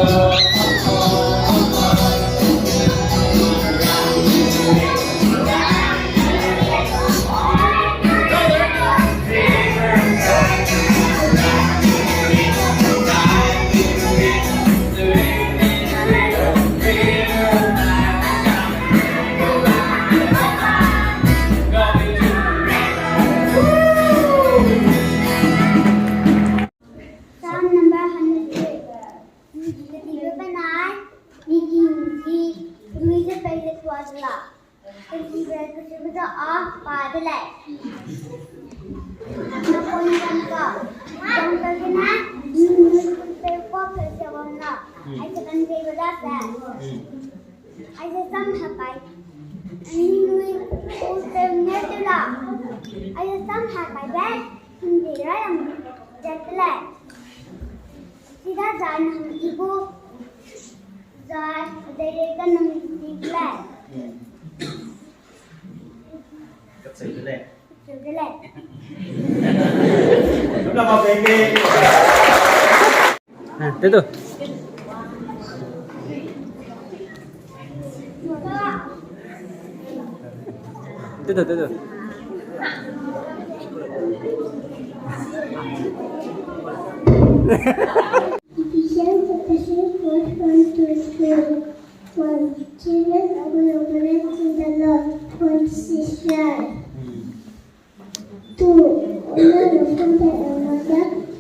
Itu. Itu.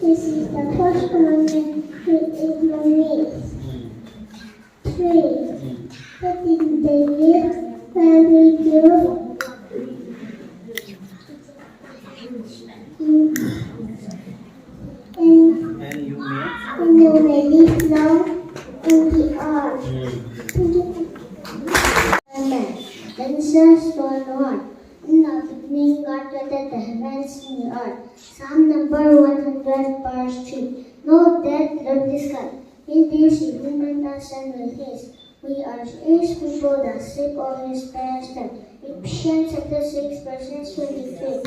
This is the first commandment with enemies. 3. What is the year where we do and you may live long in the earth. Genesis 1:1. In the beginning, God created the heavens and the earth. Psalm number 100, verse 3. No death left the sky. He deals with human and with his. We are his people, the sheep of his pasture. Ephesians chapter 6, verses 23.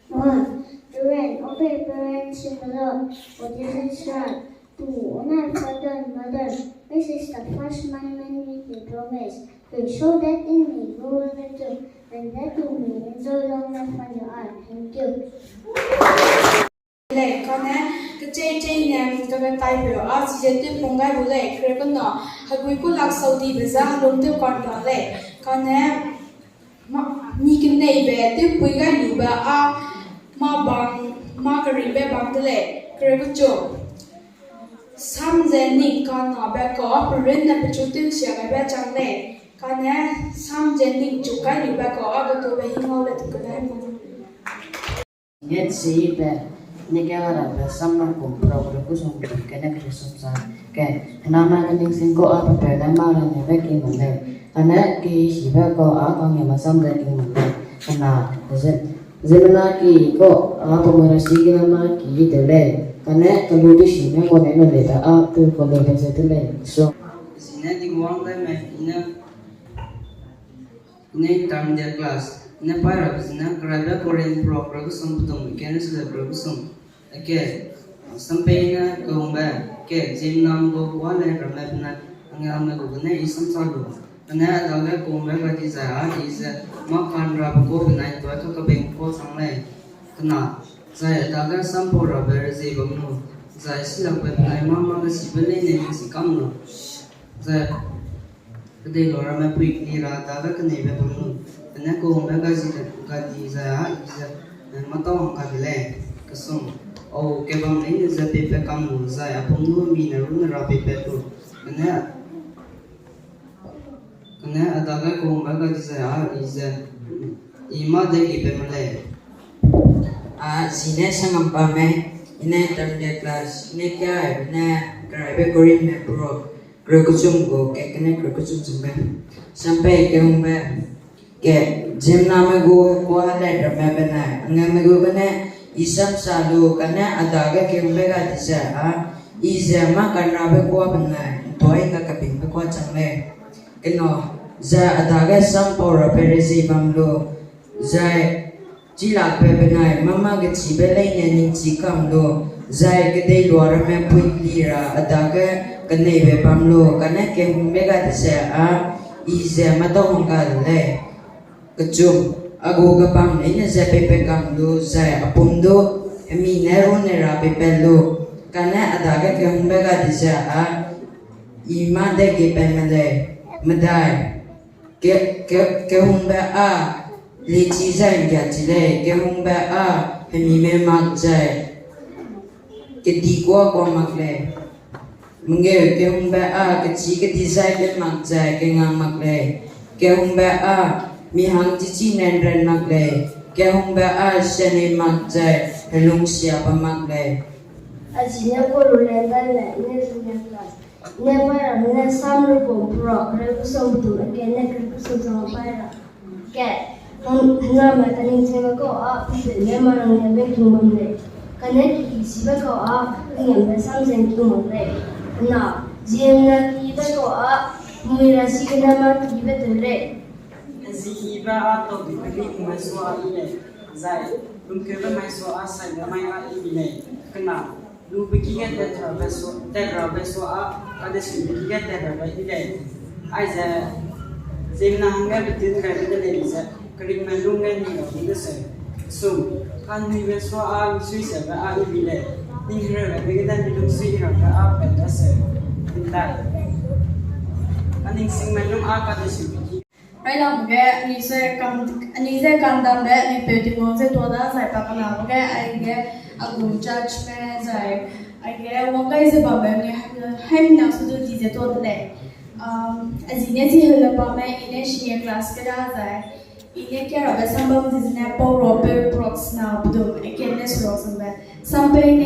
1. The rain, obey parents in the Lord, for this is right. 2. Honor father and mother. This is the first commandment with the promise. So that in me you will be too, and that you may enjoy long life on your earth. Thank you. Con cái chơi nè cái tay biểu à chỉ để tôi phong gai bù lệ cái con nọ hay cuối cùng lạc sầu đi bây giờ lồng tôi còn nhỏ lệ con nè ni cái này về tôi cuối gai đủ về à mà cái gì về bằng cái lệ cái con chỗ sam gen ni con nọ về có phần là bị chúng tôi sẽ cái về chẳng lệ con nè sam gen ni chụp cái đủ về có cái tôi về hình lệ tôi cái này Get see that negara bersama kumpul berkusung kena kesusahan ke nama kening singko apa pada malam yang baik mana karena ki siapa ko akang yang masam dan ing mana karena zemana ki ko apa merasi ki nama ki dele karena kalau di sini ko neno leda apa ko leda setele so sini di ruang lama ini tam dia kelas ini para sini kerja Korean pro production betul mungkin sudah production oke sampai na kehomba oke jam nam go kuala ramai benar angin go benar isam salu benar dalam kehomba bagi saya is makan raba ko benar itu atau kebeng ko sanglai kena saya dalam sampur raba rezeki bangun saya silam benar mama kasih beli ni mesti kamu saya kedai orang ramai pergi ni rata dalam kena bangun benar kehomba gaji saya is matang kagile kesum oh kebang ini zapi pe kamu saya pemulu mina runa rapi pe tu kena adalah kehomba gaji saya is ima degi pe malay sini sangat pame ini terjadi kelas ini kaya ini kerja korim me pro kerkusung go kena kerkusung sampai kehomba ke jam nama go kuala ramai benar angam go benar isam salu karena ada ke kehomba disa isama karena be ko benar toy ka kaping be ko changle keno za ada ke sampor perezi banglo za chỉ là về bên này mama cái chỉ bên này nên chỉ cầm đồ dài cái đây loa ra mẹ bụi lira ada cái này về bám lô cái này cái hôm nay cái sẽ ize mà đâu không cái này cái chung ago cái bám này nên sẽ bị cầm lô dài apom đồ mi nero nera bị bén lô cái này ada cái hôm nay cái sẽ ima đây cái bên này mà đây cái hôm nay lý trí dành cả chỉ để cái hôm nay hình như mẹ mặc dạy cái đi qua mặc lệ mình nghe cái hôm nay cái chỉ cái design bên mặc dạy cái ngang mặc lệ cái hôm nay mi hàng chỉ nên ren mặc lệ cái hôm nay sẽ nên mặc dạy hay lung xia bằng mặc lệ Aji ne ko rulen dai le ne sunya class ne para ne sam ru ko pro kre ku som tu ke ne kre ku som sama para ke na ma tanin se ko a ne ma rang ne be king mam le ka ne ki si ba ko a ngam be sam sen king mam le na jiem na ki ba ko a mui ra si ke na ma ki be tu le Zihiba atau diberi mahasiswa ini, zai, lumkeba mahasiswa asal ramai ini, kena, lu begitu mahasiswa ada sih begitu ini, aja, zina hangga betul kan betul ini, kering mendungan ni, itu sih, so, kan mahasiswa Swiss ini, tinggal begitu minum Swiss apa itu sih, tidak, kan yang sing mendung ada sih. Right now, anh sẽ can đam bé, anh phải tìm một cáiตัวđó giải pháp nào, anh cũng judgment giải, anh một cái gì bảo vệ hay nào sẽ được gìตัวđấy, anh nhớ gì hơn là bảo vệ anh senior class cái đó giải, anh cái rồi xong bao giờ anh bảo Robert Brooks nào bắt đầu anh cái này rồi xong rồi, xong rồi anh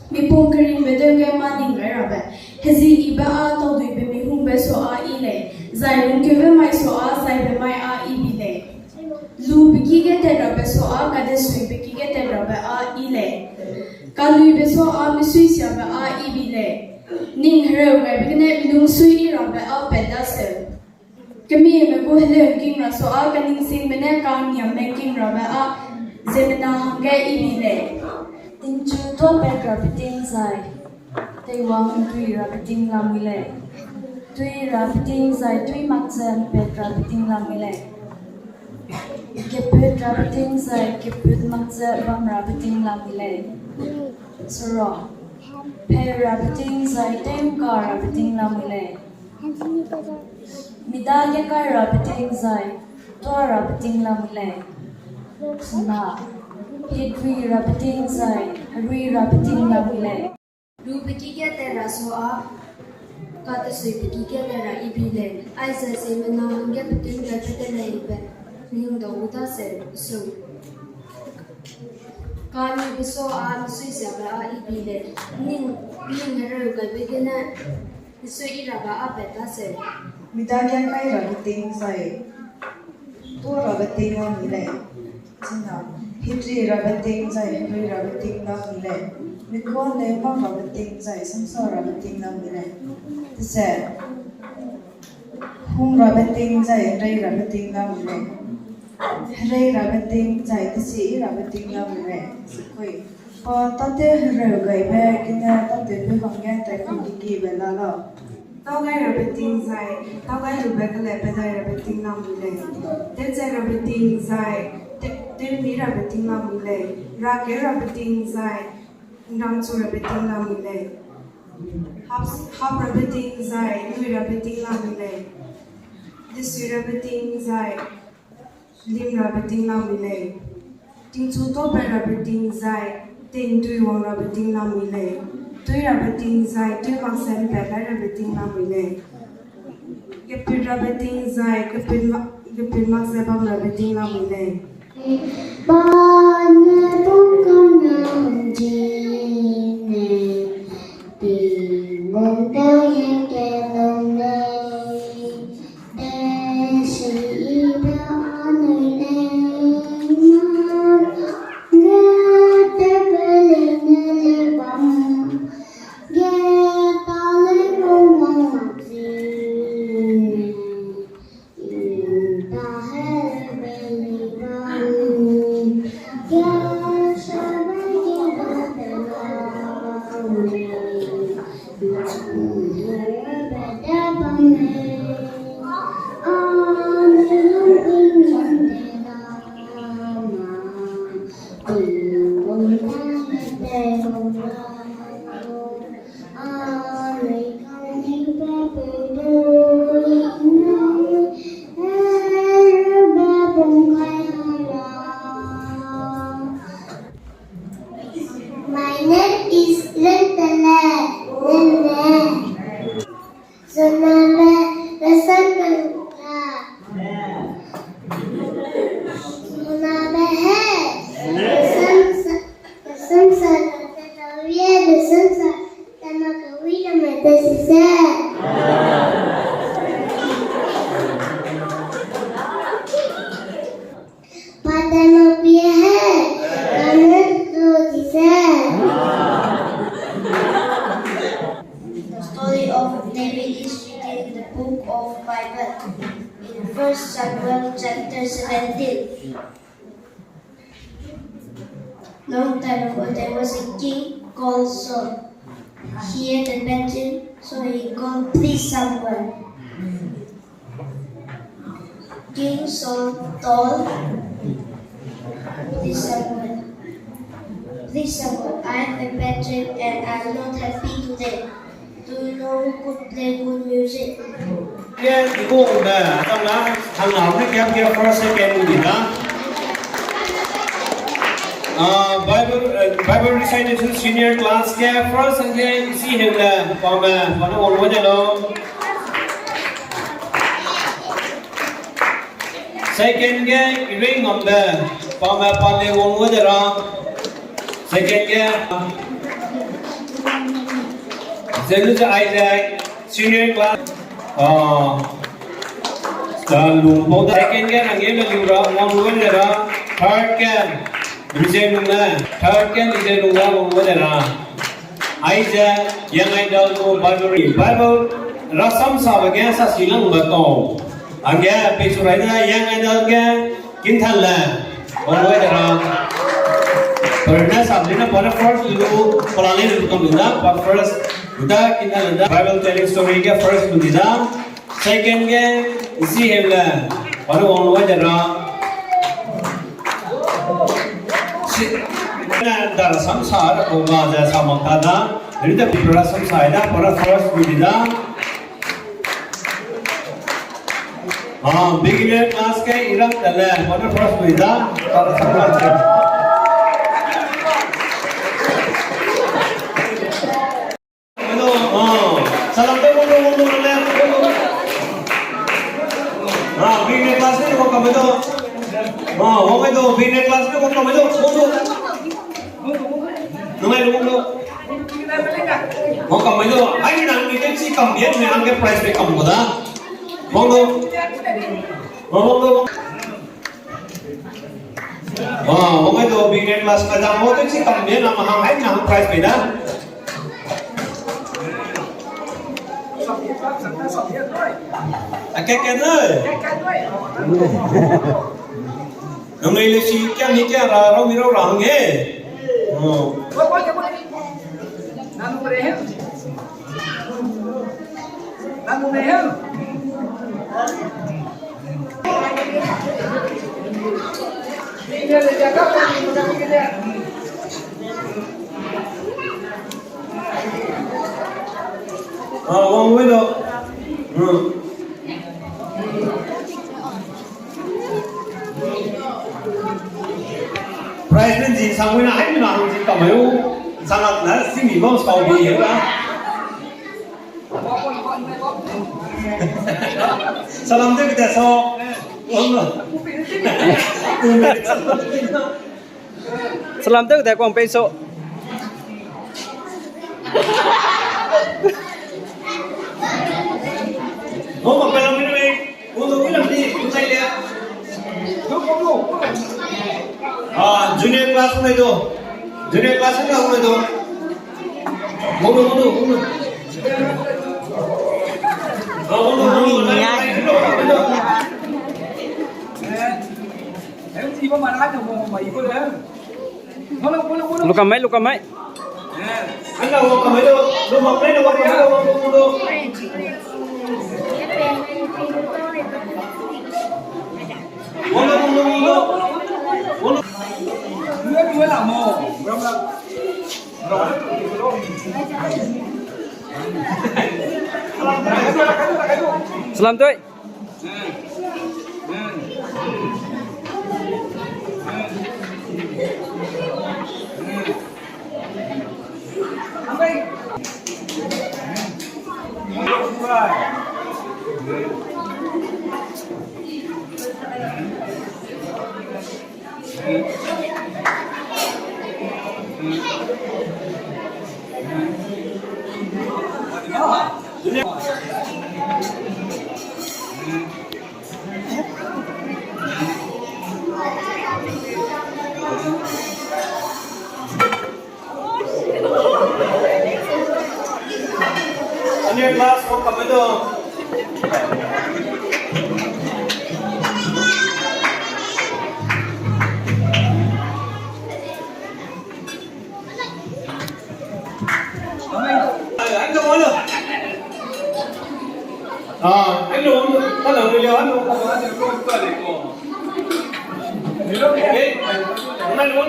mi pung kering betul ke maning rồi vậy, hezi iba atau dui be mi hung be so ile. Zai lung ke be mai so zai be mai ibi le lu biki ke te ra be so ka de sui biki ke te ra be ile ka lu be so mi sui sia be ibi le ning hero ngai be ne minung sui ra be pe da se ke mi me ko hele king ra so ka ning sing me ne ka nyam me king ra be zemena hange ibi le tin chu to pe ra be tin zai te wang tui ra be tin la mi le tui rafting zai tui maksan pet rafting lamile ke pet rafting zai ke pet maksan bam rafting lamile soro pe rafting zai tem ka rafting lamile midalya ka rafting zai to rafting lamile suna hitri rafting zai ri rafting lamile lu biki ke te ra so kata sui biki ke ra ibile ai sa se mena nge betin ga te na ibe ning do uta se so kani biso sui se ba ibile ning ra ga begena sui ira ba apeta se midagyan kay rabiting sai to rabiting ang ile sina hitri rabiting sai hitri rabiting na ile mikon le ma rabiting sai samsa rabiting na ile tse hung rabiting sai rai rabiting na ile rai rabiting sai tsi rabiting na ile sikoi pa tate rai gai be kina tate be bangya tai ki be la la tao gai rabiting zai tao gai rubek le pe dai rabiting nam le te zai rabiting zai te mi rabiting nam le ra ke rabiting zai nam chu rabiting nam le hap rabiting zai lui rabiting nam le this rabiting zai lim rabiting nam le ting chu to pe rabiting zai ting tui wang rabiting nam le tui rabiting zai tui mang sen pe la rabiting nam le ke pir rabiting zai ke pir mang se bam rabiting nam le ba ne bung con nam jine tình nên đau yang ke lòng này để sĩ đã nơi đây nghe te beli nele bam nghe ta lấy mong mong gì ta hay beli bam is lentele, lene. Zonabe, rasananta. Zonabe he, rasansa, tatawia, rasansa, tamakawida matasisa. Patanopia hai, kanar The story of David is written in the book of Bible, in 1 Samuel chapter 17. Long time ago, there was a king called Saul. He had a battle, so he called 3 Samuel. King Saul told 3 Samuel, I have a battle and I am not happy today. Do you know who could play good music? Yeah, the goal there. Thằng nào nó kém kia first second gì đó. Bible recitation senior class kia first second see him là còn nó ổn quá vậy đâu. Second kia ring on the còn mà còn lại ổn quá vậy đâu. Second kia Then Isaac senior class lùng second cái là nghĩa là liều đó ngon luôn rồi đó third cái mình xem luôn nè third cái mình xem luôn đó ngon luôn rồi đó Isaac yang ai đâu có Bible rasam sao cái sa silang betul angya pesurai na yang ai đâu cái kinh thành là ngon luôn rồi đó Karena sabrina pada first dulu pelani dulu kemudian first kita ada Bible telling story ke first kemudian second ke isi hela pada orang luar jera na dar samsara ko baja samakada jadi tapi pura samsara pada first kemudian beginner class ke irang telah pada first kemudian pada samsara Salam tu mulu le. Beginner class ni kau kami tu. Orang itu beginner class ni kau kami tu. Namai lu. Kau kami tu. Ai nang ni kan si kami ni angke price be kamu dah. Mulu. Orang itu beginner class kerja mau tu si kami ni nama hang ai nang price be dah. Cái ơi, hôm nay là chị cái này cái là rau mi rau rang nghe, Vamos bueno. Price nên gì sang bên này mình làm gì cả mấy ô sang là xin nghỉ bao sau bị hiểu không? Sao làm thế cái sao? Sao làm thế cái quảng peso? Không mà phải làm cái này, uống cái làm gì? Uống say liền. Junior class में दो, junior class में हम दो, बोलो. Luka mai. Anh nào có mấy đâu, đâu một mấy đâu có đâu. Bolo. Gue lah mau. Salam tuh. Ano yung class mo kami doon? Anh đâu rồi? Anh đâu? Tao là người anh đâu? Anh đâu có cái gì cô? Ê, anh đâu?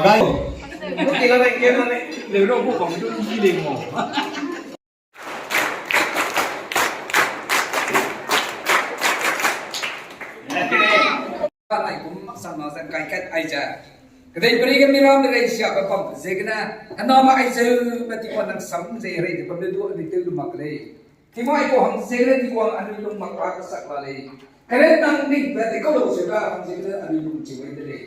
Đây. Lúc kia này kia này, nếu đâu cũng còn chút gì đình mổ. Này cũng sang nó sang cái cách ai chả cái đây beri kami ram dari siapa pam zegna nama ai zehu berarti kau nak sam zehre di pada dua di tu mak le ti mai ko hang zehre ti ko anu lung mak ka sak lale keren nang ni berarti kau lo seba hang zehre anu lung ciwai dele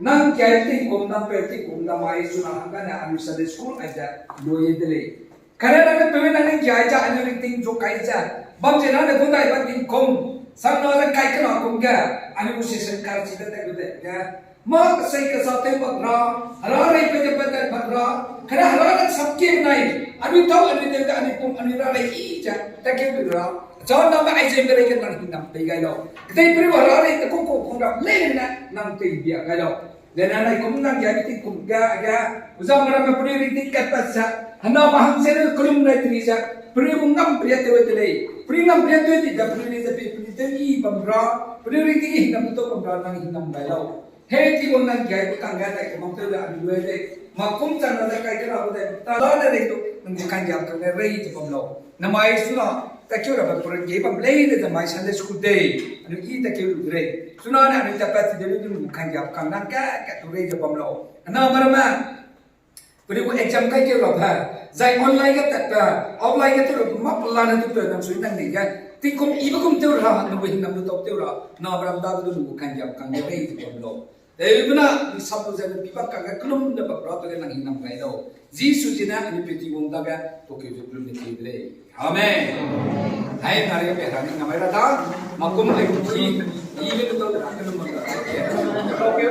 nang kaya ti ko nang perti ko nang mai suna hanga na anu sade school aja loye dele keren nang tu nang kaya ja anu ring jo kai ja bam jena na ko dai ban tin kom sang no sang kai ka no kom ga anu session kar cita tak gede ya mak sai ka sa te bakra hara rai pe jabatan bakra kara hara nak sabke nai anu tau anu te ka anu pum anu ra rai i ja ta ke bi ra chaw na ma ai jem bere ke nang hinam pe gai lo ktai pri hara rai ta ko ra le na nang te bia gai lo dan anai kum nang ya ti kum ga uzam ra me pri ri ti kat pa sa hana ma ham se kulum rai tri sa pri mung ngam pri te we te le pri ngam pri te ti da pri ni te pri te i bam ra pri ri ti hinam to bam ra nang hinam gai lo Hei ti nang gaya ko tangga tak ko mampu dah adu deh makum cang ada kai kena aku deh tak ada deh tu mengukan jam kerja rei tu pemlo nama isuna tak kira apa pun gaya pemlei deh nama isande school deh anu i tak kira rei suna na anu dapat jadi tu mengukan jam kan nang ka tu rei tu pemlo nama mana beri ko exam kai kira apa zai online ka tak offline ka tu mak pelan tu tu nang sui nang ni kan tikum ibu kum tu rah nu hin nam tu tu rah na bram da tu mengukan jam kan rei tu pemlo Tapi benar di sabu zaman pipa kagak kelum dapat berapa kan nang hinam kaya do. Jisu jina ini peti wong daga toke tu belum dikibule. Amen. Hai nari pe hari ngamai rada makum ai ki ini tu tak kelum. Oke.